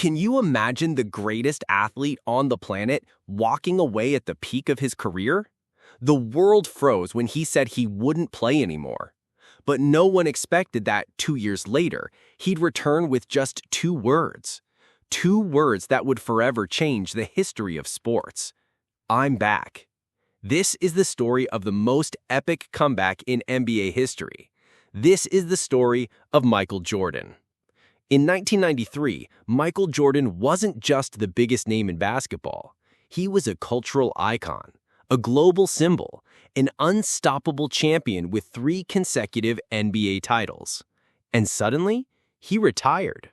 Can you imagine the greatest athlete on the planet walking away at the peak of his career? The world froze when he said he wouldn't play anymore. But no one expected that 2 years later, he'd return with just 2 words. 2 words that would forever change the history of sports. I'm back. This is the story of the most epic comeback in NBA history. This is the story of Michael Jordan. In 1993, Michael Jordan wasn't just the biggest name in basketball. He was a cultural icon, a global symbol, an unstoppable champion with 3 consecutive NBA titles. And suddenly, he retired.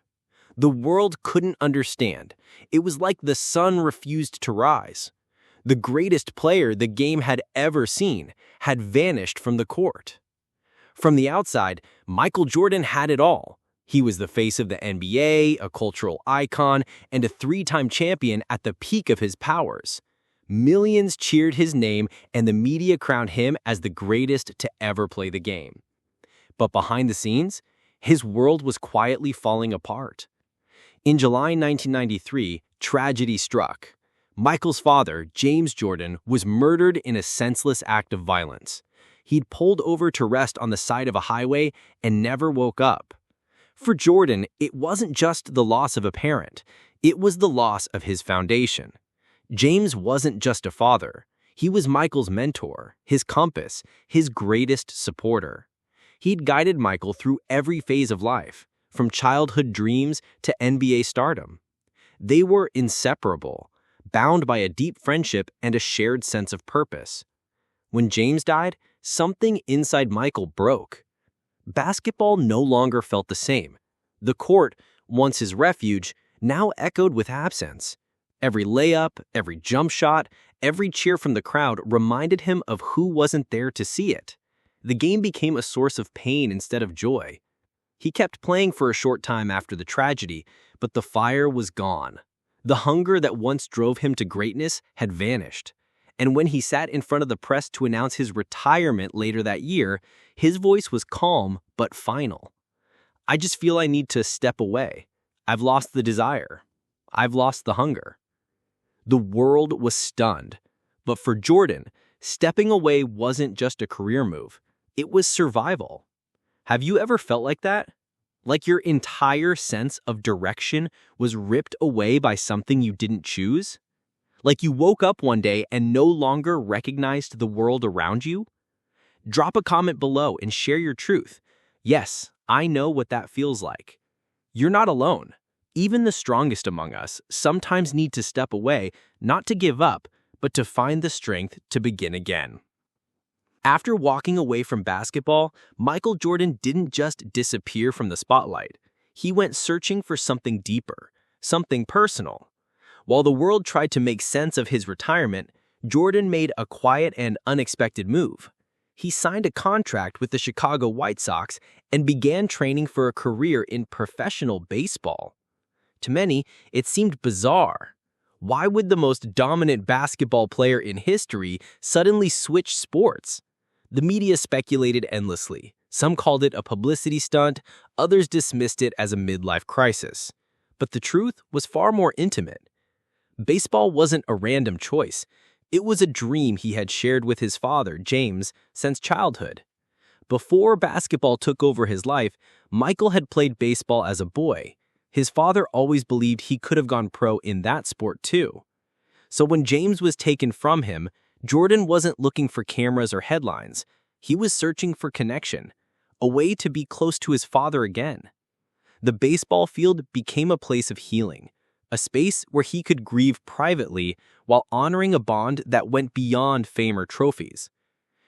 The world couldn't understand. It was like the sun refused to rise. The greatest player the game had ever seen had vanished from the court. From the outside, Michael Jordan had it all. He was the face of the NBA, a cultural icon, and a 3-time champion at the peak of his powers. Millions cheered his name, and the media crowned him as the greatest to ever play the game. But behind the scenes, his world was quietly falling apart. In July 1993, tragedy struck. Michael's father, James Jordan, was murdered in a senseless act of violence. He'd pulled over to rest on the side of a highway and never woke up. For Jordan, it wasn't just the loss of a parent, it was the loss of his foundation. James wasn't just a father. He was Michael's mentor, his compass, his greatest supporter. He'd guided Michael through every phase of life, from childhood dreams to NBA stardom. They were inseparable, bound by a deep friendship and a shared sense of purpose. When James died, something inside Michael broke. Basketball no longer felt the same. The court, once his refuge, now echoed with absence. Every layup, every jump shot, every cheer from the crowd reminded him of who wasn't there to see it. The game became a source of pain instead of joy. He kept playing for a short time after the tragedy, but the fire was gone. The hunger that once drove him to greatness had vanished. And when he sat in front of the press to announce his retirement later that year, his voice was calm but final. I just feel I need to step away. I've lost the desire. I've lost the hunger. The world was stunned. But for Jordan, stepping away wasn't just a career move. It was survival. Have you ever felt like that? Like your entire sense of direction was ripped away by something you didn't choose? Like you woke up one day and no longer recognized the world around you? Drop a comment below and share your truth. Yes, I know what that feels like. You're not alone. Even the strongest among us sometimes need to step away, not to give up, but to find the strength to begin again. After walking away from basketball, Michael Jordan didn't just disappear from the spotlight. He went searching for something deeper, something personal. While the world tried to make sense of his retirement, Jordan made a quiet and unexpected move. He signed a contract with the Chicago White Sox and began training for a career in professional baseball. To many, it seemed bizarre. Why would the most dominant basketball player in history suddenly switch sports? The media speculated endlessly. Some called it a publicity stunt, others dismissed it as a midlife crisis. But the truth was far more intimate. Baseball wasn't a random choice. It was a dream he had shared with his father, James, since childhood. Before basketball took over his life, Michael had played baseball as a boy. His father always believed he could have gone pro in that sport too. So when James was taken from him, Jordan wasn't looking for cameras or headlines. He was searching for connection, a way to be close to his father again. The baseball field became a place of healing, a space where he could grieve privately while honoring a bond that went beyond fame or trophies.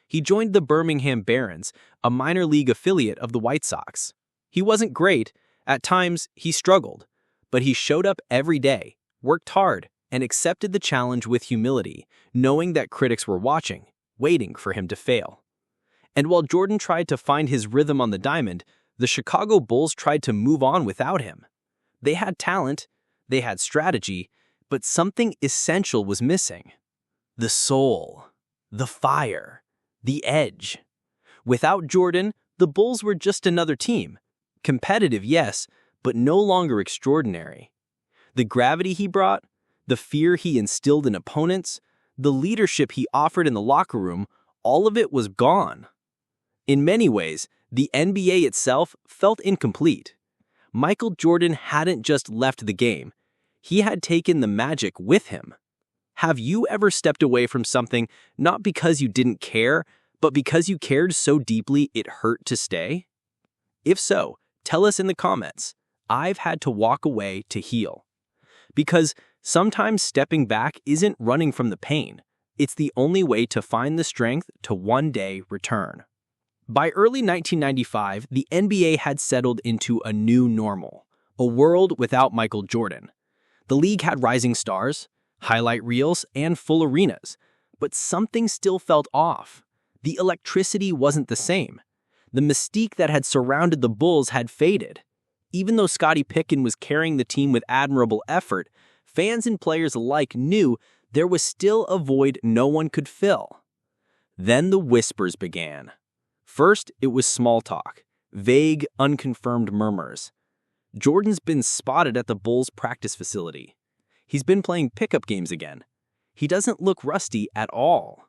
He joined the Birmingham Barons, a minor league affiliate of the White Sox. He wasn't great. At times, he struggled, but he showed up every day, worked hard, and accepted the challenge with humility, knowing that critics were watching, waiting for him to fail. And while Jordan tried to find his rhythm on the diamond, the Chicago Bulls tried to move on without him. They had talent, they had strategy, but something essential was missing. The soul, the fire, the edge. Without Jordan, the Bulls were just another team. Competitive, yes, but no longer extraordinary. The gravity he brought, the fear he instilled in opponents, the leadership he offered in the locker room, all of it was gone. In many ways, the NBA itself felt incomplete. Michael Jordan hadn't just left the game. He had taken the magic with him. Have you ever stepped away from something not because you didn't care, but because you cared so deeply it hurt to stay? If so, tell us in the comments. I've had to walk away to heal. Because sometimes stepping back isn't running from the pain. It's the only way to find the strength to one day return. By early 1995, the NBA had settled into a new normal, a world without Michael Jordan. The league had rising stars, highlight reels, and full arenas, but something still felt off. The electricity wasn't the same. The mystique that had surrounded the Bulls had faded. Even though Scottie Pippen was carrying the team with admirable effort, fans and players alike knew there was still a void no one could fill. Then the whispers began. First, it was small talk, vague, unconfirmed murmurs. Jordan's been spotted at the Bulls' practice facility. He's been playing pickup games again. He doesn't look rusty at all.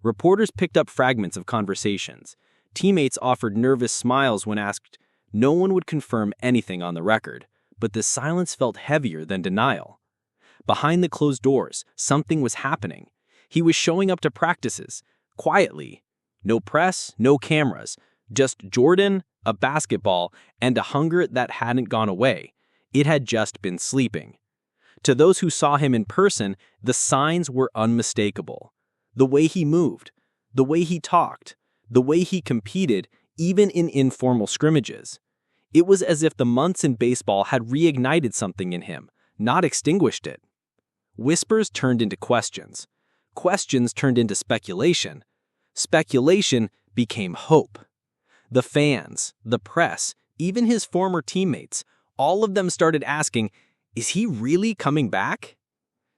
Reporters picked up fragments of conversations. Teammates offered nervous smiles when asked. No one would confirm anything on the record, but the silence felt heavier than denial. Behind the closed doors, something was happening. He was showing up to practices, quietly. No press, no cameras, just Jordan, a basketball, and a hunger that hadn't gone away. It had just been sleeping. To those who saw him in person, the signs were unmistakable. The way he moved, the way he talked, the way he competed, even in informal scrimmages. It was as if the months in baseball had reignited something in him, not extinguished it. Whispers turned into questions. Questions turned into speculation. Speculation became hope. The fans, the press, even his former teammates, all of them started asking, is he really coming back?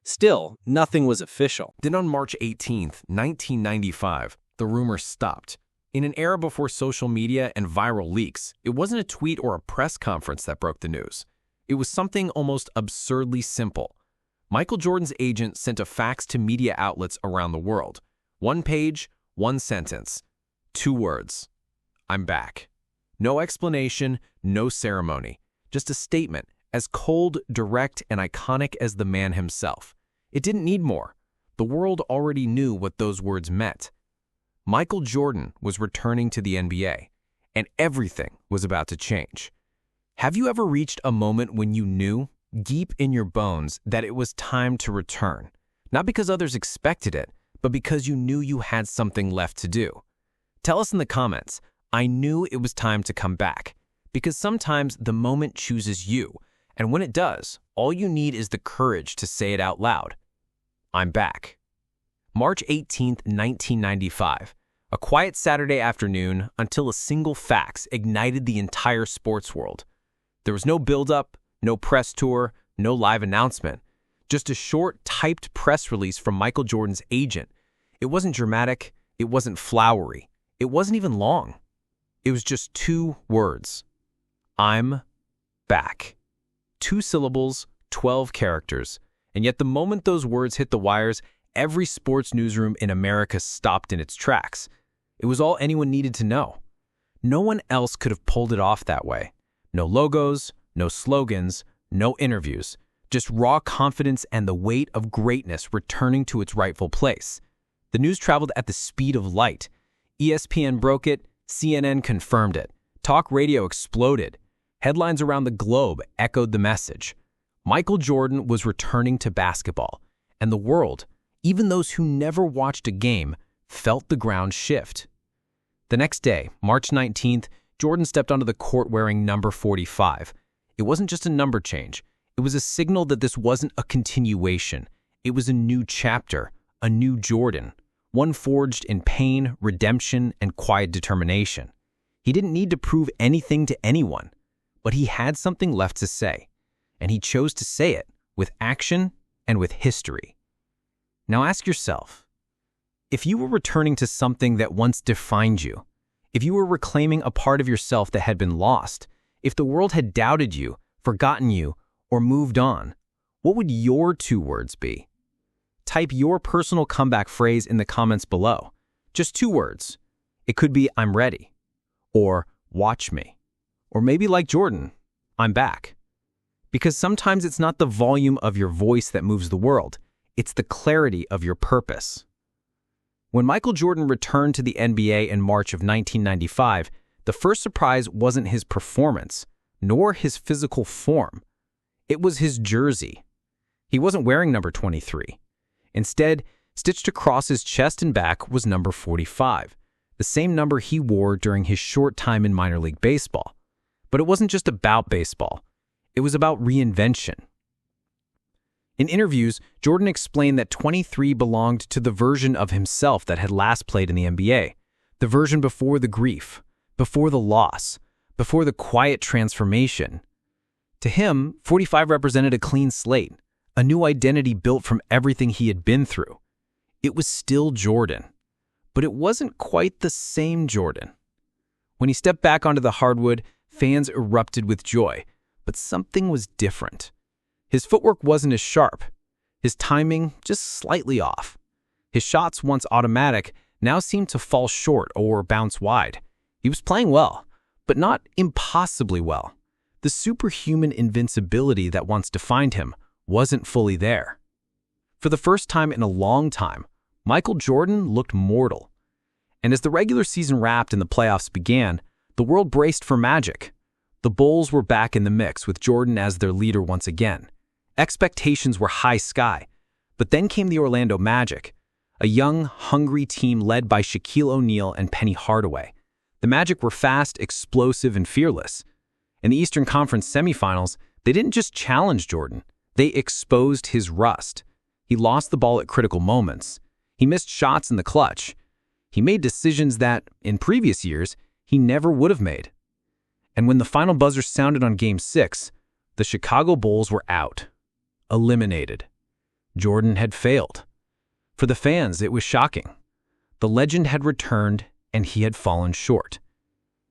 Still, nothing was official. Then on March 18th, 1995, the rumor stopped. In an era before social media and viral leaks, it wasn't a tweet or a press conference that broke the news. It was something almost absurdly simple. Michael Jordan's agent sent a fax to media outlets around the world. One page, one sentence, 2 words. I'm back. No explanation, no ceremony. Just a statement, as cold, direct, and iconic as the man himself. It didn't need more. The world already knew what those words meant. Michael Jordan was returning to the NBA, and everything was about to change. Have you ever reached a moment when you knew, deep in your bones, that it was time to return? Not because others expected it, but because you knew you had something left to do. Tell us in the comments, I knew it was time to come back. Because sometimes the moment chooses you, and when it does, all you need is the courage to say it out loud. I'm back. March 18th, 1995. A quiet Saturday afternoon until a single fax ignited the entire sports world. There was no build-up, no press tour, no live announcement. Just a short, typed press release from Michael Jordan's agent. It wasn't dramatic, it wasn't flowery, it wasn't even long. It was just 2 words. I'm back. 2 syllables, 12 characters. And yet the moment those words hit the wires, every sports newsroom in America stopped in its tracks. It was all anyone needed to know. No one else could have pulled it off that way. No logos, no slogans, no interviews. Just raw confidence and the weight of greatness returning to its rightful place. The news traveled at the speed of light. ESPN broke it, CNN confirmed it. Talk radio exploded. Headlines around the globe echoed the message. Michael Jordan was returning to basketball, and the world, even those who never watched a game, felt the ground shift. The next day, March 19th, Jordan stepped onto the court wearing number 45. It wasn't just a number change. It was a signal that this wasn't a continuation. It was a new chapter, a new Jordan, one forged in pain, redemption, and quiet determination. He didn't need to prove anything to anyone, but he had something left to say, and he chose to say it with action and with history. Now ask yourself, if you were returning to something that once defined you, if you were reclaiming a part of yourself that had been lost, if the world had doubted you, forgotten you, or moved on, what would your 2 words be? Type your personal comeback phrase in the comments below. Just 2 words. It could be I'm ready, or watch me, or maybe like Jordan, I'm back. Because sometimes it's not the volume of your voice that moves the world, it's the clarity of your purpose. When Michael Jordan returned to the NBA in March of 1995, the first surprise wasn't his performance, nor his physical form. It was his jersey. He wasn't wearing number 23. Instead, stitched across his chest and back was number 45, the same number he wore during his short time in minor league baseball. But it wasn't just about baseball. It was about reinvention. In interviews, Jordan explained that 23 belonged to the version of himself that had last played in the NBA, the version before the grief, before the loss, before the quiet transformation. To him, 45 represented a clean slate, a new identity built from everything he had been through. It was still Jordan, but it wasn't quite the same Jordan. When he stepped back onto the hardwood, fans erupted with joy, but something was different. His footwork wasn't as sharp, his timing just slightly off. His shots, once automatic, now seemed to fall short or bounce wide. He was playing well, but not impossibly well. The superhuman invincibility that once defined him wasn't fully there. For the first time in a long time, Michael Jordan looked mortal. And as the regular season wrapped and the playoffs began, the world braced for magic. The Bulls were back in the mix with Jordan as their leader once again. Expectations were high sky, but then came the Orlando Magic, a young, hungry team led by Shaquille O'Neal and Penny Hardaway. The Magic were fast, explosive, and fearless. In the Eastern Conference semifinals, they didn't just challenge Jordan, they exposed his rust. He lost the ball at critical moments. He missed shots in the clutch. He made decisions that, in previous years, he never would have made. And when the final buzzer sounded on Game 6, the Chicago Bulls were out. Eliminated. Jordan had failed. For the fans, it was shocking. The legend had returned, and he had fallen short.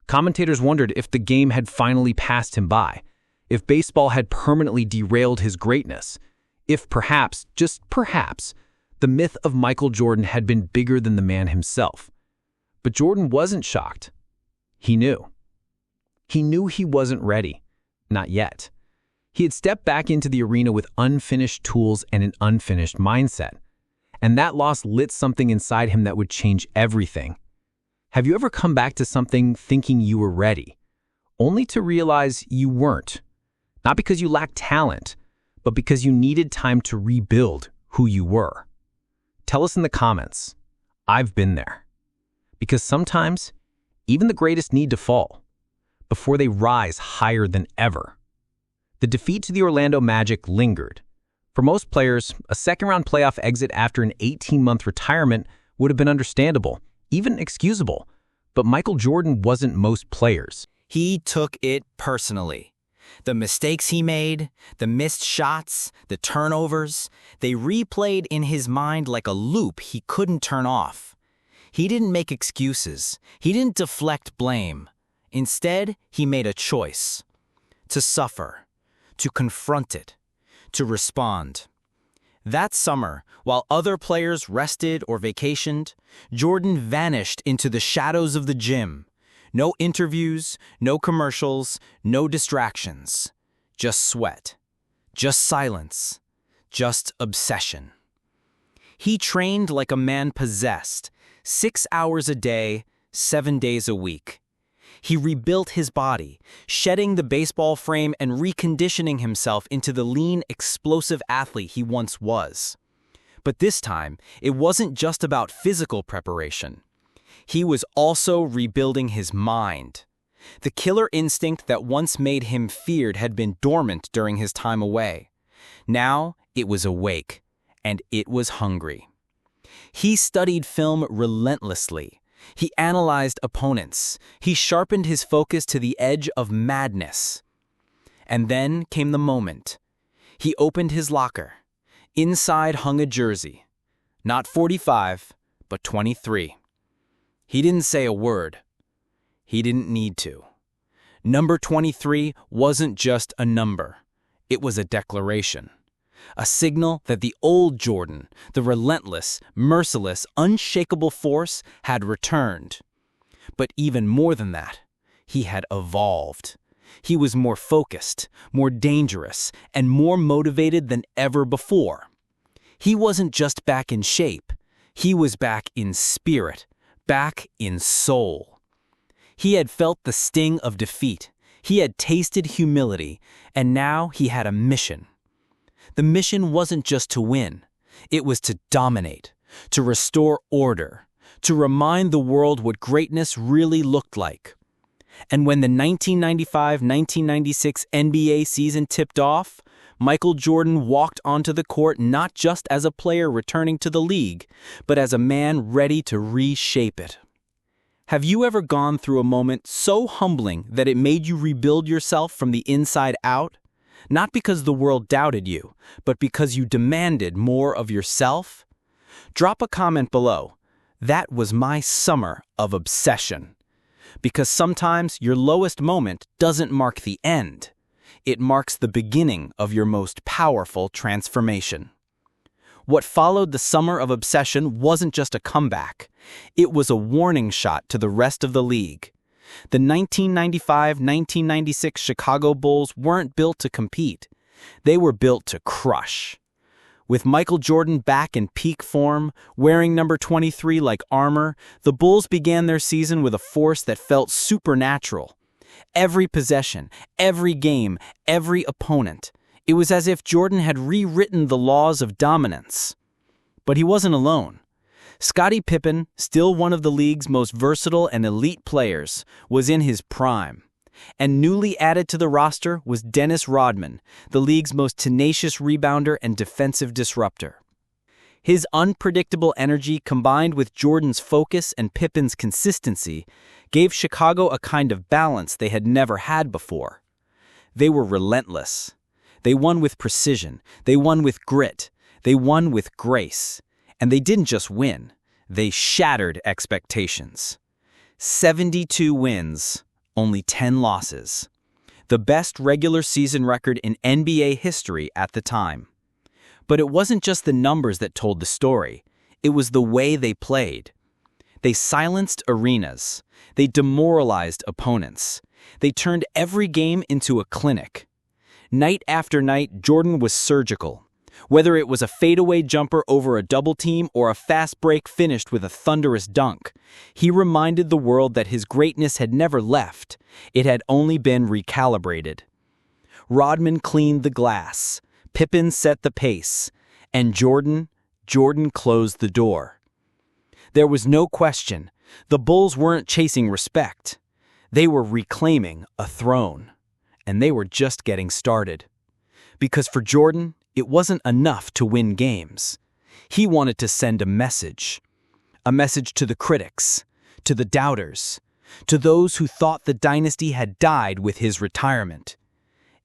Commentators wondered if the game had finally passed him by, if baseball had permanently derailed his greatness, if perhaps, just perhaps, the myth of Michael Jordan had been bigger than the man himself. But Jordan wasn't shocked. He knew. He knew he wasn't ready. Not yet. He had stepped back into the arena with unfinished tools and an unfinished mindset. And that loss lit something inside him that would change everything. Have you ever come back to something thinking you were ready, only to realize you weren't? Not because you lacked talent, but because you needed time to rebuild who you were. Tell us in the comments. I've been there. Because sometimes, even the greatest need to fall before they rise higher than ever. The defeat to the Orlando Magic lingered. For most players, a second-round playoff exit after an 18-month retirement would have been understandable, even excusable. But Michael Jordan wasn't most players. He took it personally. The mistakes he made, the missed shots, the turnovers, they replayed in his mind like a loop he couldn't turn off. He didn't make excuses. He didn't deflect blame. Instead, he made a choice. To suffer. To confront it. To respond. That summer, while other players rested or vacationed, Jordan vanished into the shadows of the gym. No interviews, no commercials, no distractions. Just sweat. Just silence. Just obsession. He trained like a man possessed, 6 hours a day, 7 days a week. He rebuilt his body, shedding the baseball frame and reconditioning himself into the lean, explosive athlete he once was. But this time, it wasn't just about physical preparation. He was also rebuilding his mind. The killer instinct that once made him feared had been dormant during his time away. Now, it was awake, and it was hungry. He studied film relentlessly. He analyzed opponents. He sharpened his focus to the edge of madness. And then came the moment. He opened his locker. Inside hung a jersey. Not 45, but 23. He didn't say a word. He didn't need to. Number 23 wasn't just a number. It was a declaration. A signal that the old Jordan, the relentless, merciless, unshakable force, had returned. But even more than that, he had evolved. He was more focused, more dangerous, and more motivated than ever before. He wasn't just back in shape. He was back in spirit, back in soul. He had felt the sting of defeat. He had tasted humility, and now he had a mission. The mission wasn't just to win. It was to dominate, to restore order, to remind the world what greatness really looked like. And when the 1995-1996 NBA season tipped off, Michael Jordan walked onto the court not just as a player returning to the league, but as a man ready to reshape it. Have you ever gone through a moment so humbling that it made you rebuild yourself from the inside out? Not because the world doubted you, but because you demanded more of yourself? Drop a comment below. That was my summer of obsession. Because sometimes your lowest moment doesn't mark the end. It marks the beginning of your most powerful transformation. What followed the summer of obsession wasn't just a comeback. It was a warning shot to the rest of the league. The 1995-1996 Chicago Bulls weren't built to compete. They were built to crush. With Michael Jordan back in peak form, wearing number 23 like armor, the Bulls began their season with a force that felt supernatural. Every possession, every game, every opponent. It was as if Jordan had rewritten the laws of dominance. But he wasn't alone. Scottie Pippen, still one of the league's most versatile and elite players, was in his prime. And newly added to the roster was Dennis Rodman, the league's most tenacious rebounder and defensive disruptor. His unpredictable energy combined with Jordan's focus and Pippen's consistency gave Chicago a kind of balance they had never had before. They were relentless. They won with precision. They won with grit. They won with grace. And they didn't just win. They shattered expectations. 72 wins, only 10 losses. The best regular season record in NBA history at the time. But it wasn't just the numbers that told the story. It was the way they played. They silenced arenas. They demoralized opponents. They turned every game into a clinic. Night after night, Jordan was surgical. Whether it was a fadeaway jumper over a double team or a fast break finished with a thunderous dunk, he reminded the world that his greatness had never left. It had only been recalibrated. Rodman cleaned the glass. Pippen set the pace. And Jordan closed the door. There was no question. The Bulls weren't chasing respect. They were reclaiming a throne. And they were just getting started. Because for Jordan, it wasn't enough to win games. He wanted to send a message to the critics, to the doubters, to those who thought the dynasty had died with his retirement.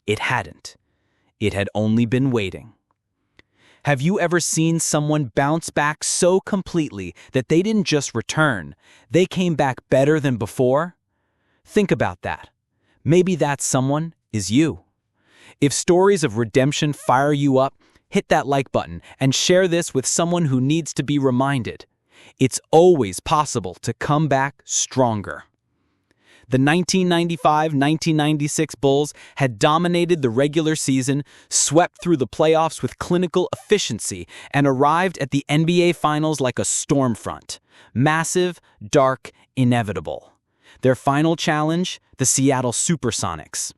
It hadn't. It had only been waiting. Have you ever seen someone bounce back so completely that they didn't just return, they came back better than before? Think about that. Maybe that someone is you. If stories of redemption fire you up, hit that like button and share this with someone who needs to be reminded. It's always possible to come back stronger. The 1995-1996 Bulls had dominated the regular season, swept through the playoffs with clinical efficiency, and arrived at the NBA Finals like a storm front. Massive, dark, inevitable. Their final challenge, the Seattle Supersonics.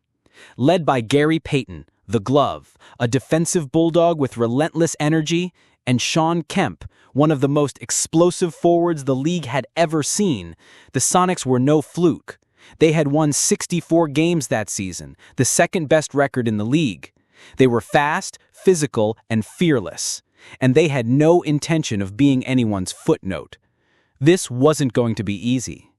Led by Gary Payton, the Glove, a defensive bulldog with relentless energy, and Shawn Kemp, one of the most explosive forwards the league had ever seen, the Sonics were no fluke. They had won 64 games that season, the second-best record in the league. They were fast, physical, and fearless, and they had no intention of being anyone's footnote. This wasn't going to be easy.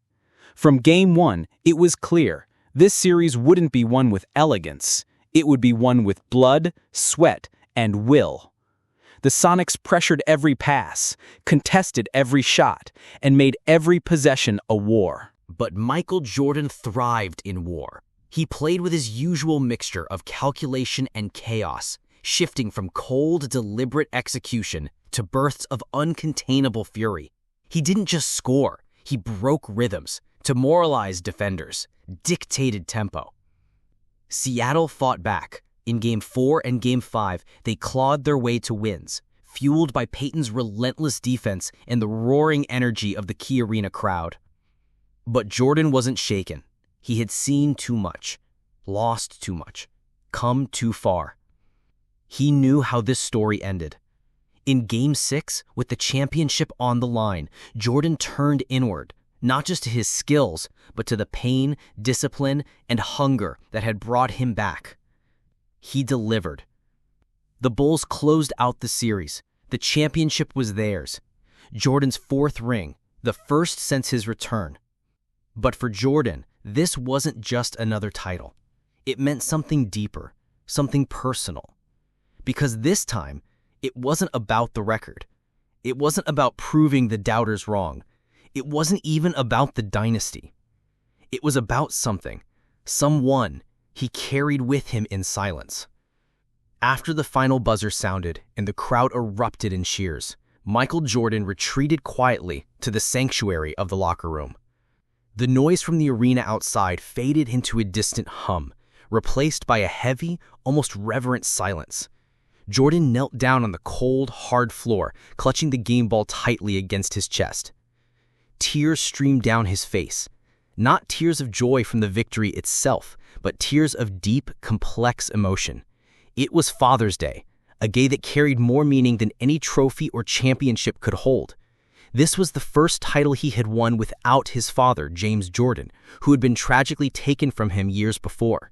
From Game 1, it was clear. This series wouldn't be won with elegance. It would be won with blood, sweat, and will. The Sonics pressured every pass, contested every shot, and made every possession a war. But Michael Jordan thrived in war. He played with his usual mixture of calculation and chaos, shifting from cold, deliberate execution to bursts of uncontainable fury. He didn't just score, he broke rhythms, demoralized defenders, dictated tempo. Seattle fought back. In Game 4 and Game 5, they clawed their way to wins, fueled by Peyton's relentless defense and the roaring energy of the Key Arena crowd. But Jordan wasn't shaken. He had seen too much, lost too much, come too far. He knew how this story ended. In Game 6, with the championship on the line, Jordan turned inward, not just to his skills, but to the pain, discipline, and hunger that had brought him back. He delivered. The Bulls closed out the series. The championship was theirs. Jordan's fourth ring, the first since his return. But for Jordan, this wasn't just another title. It meant something deeper, something personal. Because this time, it wasn't about the record. It wasn't about proving the doubters wrong. It wasn't even about the dynasty. It was about something, someone he carried with him in silence. After the final buzzer sounded and the crowd erupted in cheers, Michael Jordan retreated quietly to the sanctuary of the locker room. The noise from the arena outside faded into a distant hum, replaced by a heavy, almost reverent silence. Jordan knelt down on the cold, hard floor, clutching the game ball tightly against his chest. Tears streamed down his face, not tears of joy from the victory itself, but tears of deep, complex emotion. It was Father's Day, a day that carried more meaning than any trophy or championship could hold. This was the first title he had won without his father, James Jordan, who had been tragically taken from him years before.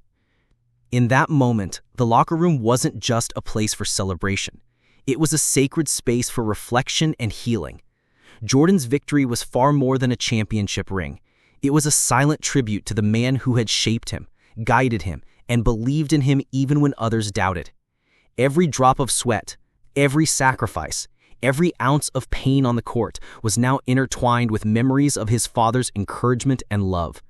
In that moment, the locker room wasn't just a place for celebration. It was a sacred space for reflection and healing. Jordan's victory was far more than a championship ring. It was a silent tribute to the man who had shaped him, guided him, and believed in him even when others doubted. Every drop of sweat, every sacrifice, every ounce of pain on the court was now intertwined with memories of his father's encouragement and love.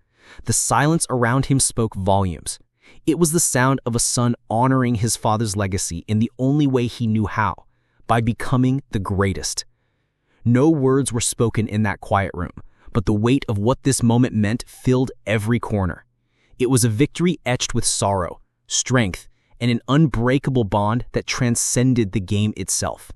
The silence around him spoke volumes. It was the sound of a son honoring his father's legacy in the only way he knew how, by becoming the greatest. No words were spoken in that quiet room, but the weight of what this moment meant filled every corner. It was a victory etched with sorrow, strength, and an unbreakable bond that transcended the game itself.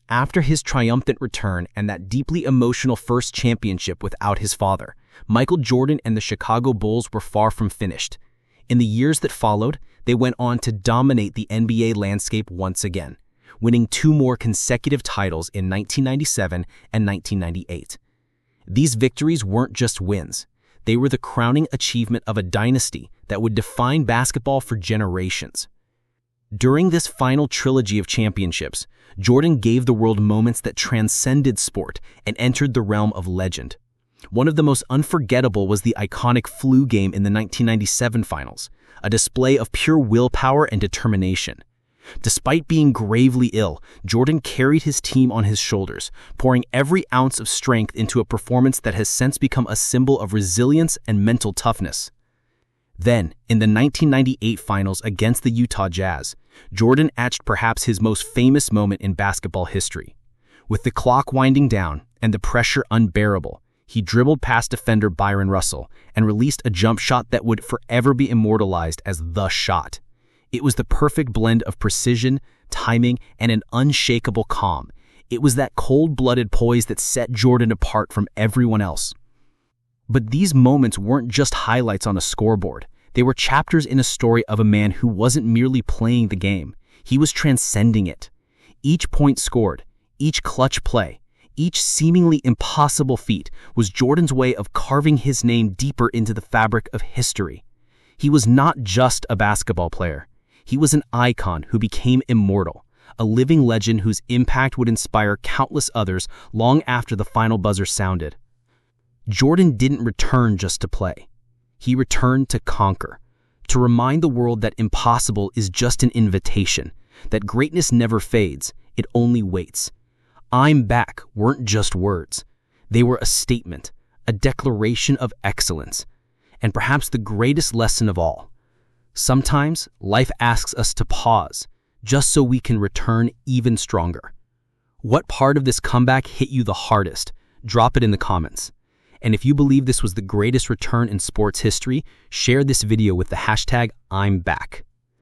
After his triumphant return and that deeply emotional first championship without his father, Michael Jordan and the Chicago Bulls were far from finished. In the years that followed, they went on to dominate the NBA landscape once again, winning 2 more consecutive titles in 1997 and 1998. These victories weren't just wins. They were the crowning achievement of a dynasty that would define basketball for generations. During this final trilogy of championships, Jordan gave the world moments that transcended sport and entered the realm of legend. One of the most unforgettable was the iconic flu game in the 1997 finals, a display of pure willpower and determination. Despite being gravely ill, Jordan carried his team on his shoulders, pouring every ounce of strength into a performance that has since become a symbol of resilience and mental toughness. Then, in the 1998 finals against the Utah Jazz, Jordan etched perhaps his most famous moment in basketball history. With the clock winding down and the pressure unbearable, he dribbled past defender Byron Russell and released a jump shot that would forever be immortalized as the shot. It was the perfect blend of precision, timing, and an unshakable calm. It was that cold-blooded poise that set Jordan apart from everyone else. But these moments weren't just highlights on a scoreboard. They were chapters in a story of a man who wasn't merely playing the game. He was transcending it. Each point scored, each clutch play, each seemingly impossible feat was Jordan's way of carving his name deeper into the fabric of history. He was not just a basketball player. He was an icon who became immortal, a living legend whose impact would inspire countless others long after the final buzzer sounded. Jordan didn't return just to play. He returned to conquer, to remind the world that impossible is just an invitation, that greatness never fades, it only waits. "I'm back" weren't just words. They were a statement, a declaration of excellence. And perhaps the greatest lesson of all, sometimes life asks us to pause just so we can return even stronger. What part of this comeback hit you the hardest? Drop it in the comments. And if you believe this was the greatest return in sports history, share this video with the hashtag #I'mBack.